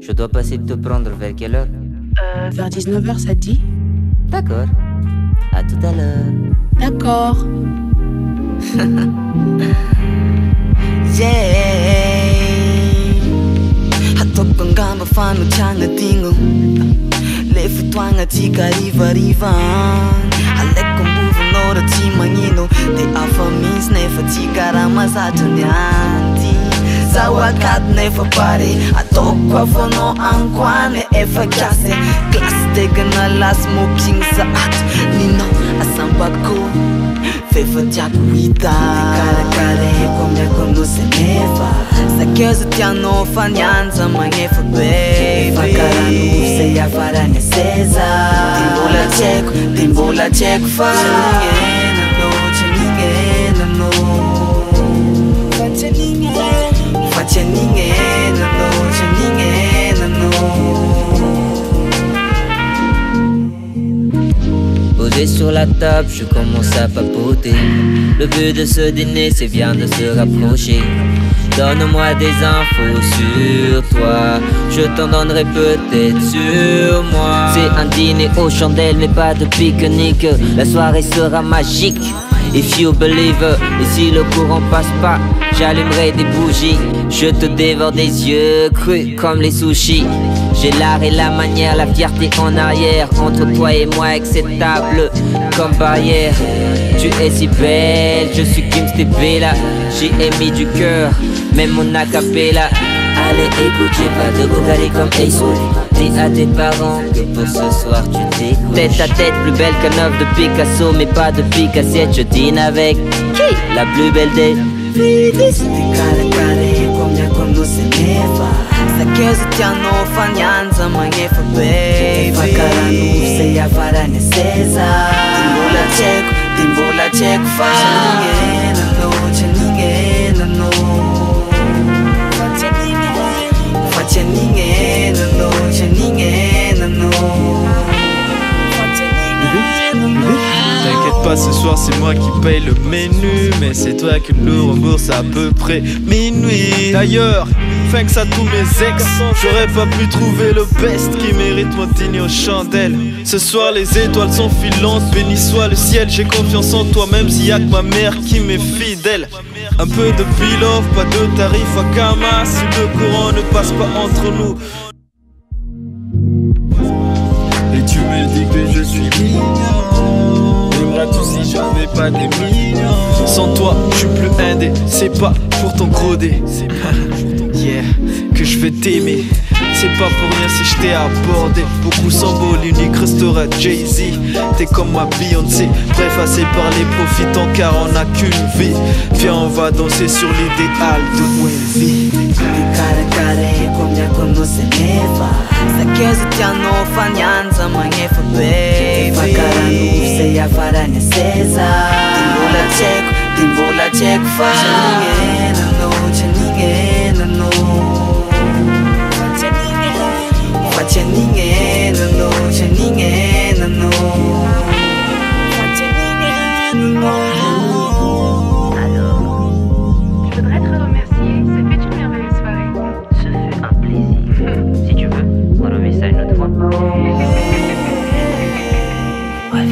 Je dois passer te prendre vers quelle heure? Vers 19h, ça te dit? D'accord. À tout à l'heure. D'accord. Yeah. Hatokon gamba fano changa tingo. Le futuanga tika riva riva. Aleko mbuvu nora timangino. De afa means nefa tika ramazatanianti. Zawakat nefa pare. Atokwa fono ankwane efa klase. Classe tegana las smoking saat. Nino asambako. Fefa tiako hita karakare komya kono se nefa. Sakeza tiano fanyanza magnefa baby. Fakarano se afarane seza. Timbola cheko fa. Chaningena no. Chaningena no. Chaningena no. Posé sur la table, je commence à papoter. Le but de ce dîner, c'est bien de se rapprocher. Donne-moi des infos sur toi, je t'en donnerai peut-être sur moi. C'est un dîner aux chandelles, mais pas de pique-nique. La soirée sera magique, if you believe. Et si le courant passe pas, j'allumerai des bougies. Je te dévore des yeux crus comme les sushis. J'ai l'art et la manière, la fierté en arrière. Entre toi et moi, acceptable comme barrière. Tu es si belle, je suis Kim Stepela. J'y ai mis du cœur, même mon acapella. Allez écoute, j'ai pas de Bugatti comme Ace. Dis à tes parents que pour ce soir tu t'écoutes. Tête à tête, plus belle qu'un œuvre de Picasso, mais pas de picassiette. Je dîne avec qui? La plus belle des filles. Sakeza tiano fanyanza magnefa baby. Fakarano se afarane seza. Timbola cheko fa. Chaningena no. Chaningena no. Chaningena no. T'inquiète pas, ce soir c'est moi qui paye le menu. Mais c'est toi qui me le rembourse à peu près minuit. D'ailleurs, thanks à tous mes ex, j'aurais pas pu trouver le best qui mérite mon dîner aux chandelles. Ce soir les étoiles sont filantes, béni soit le ciel. J'ai confiance en toi même s'il y a que ma mère qui m'est fidèle. Un peu de peel-off, pas de tarif à Kama. Si le courant ne passe pas entre nous. Et tu me dis que je suis mignon. Tout si j'avais pas des millions. Sans toi, je suis plus indé. C'est pas pour ton gros dé. Yeah, que je vais t'aimer. C'est pas pour rien si je t'ai abordé. Beaucoup sans beau, l'unique restera Jay-Z. T'es comme ma Beyoncé. Bref, assez parlé, profitons car on n'a qu'une vie. Viens, on va danser sur l'idéal de Wendy. Sakeza tiano fanyanza magnefa baby. Fakarano se afarane seza. Timbola cheko fa. Chaningena no. Chaningena no. Chaningena no. Alors, je voudrais te remercier, ça fait une merveilleuse soirée. Ce fut un plaisir. Si tu veux, on remet ça une autre fois. Ouais,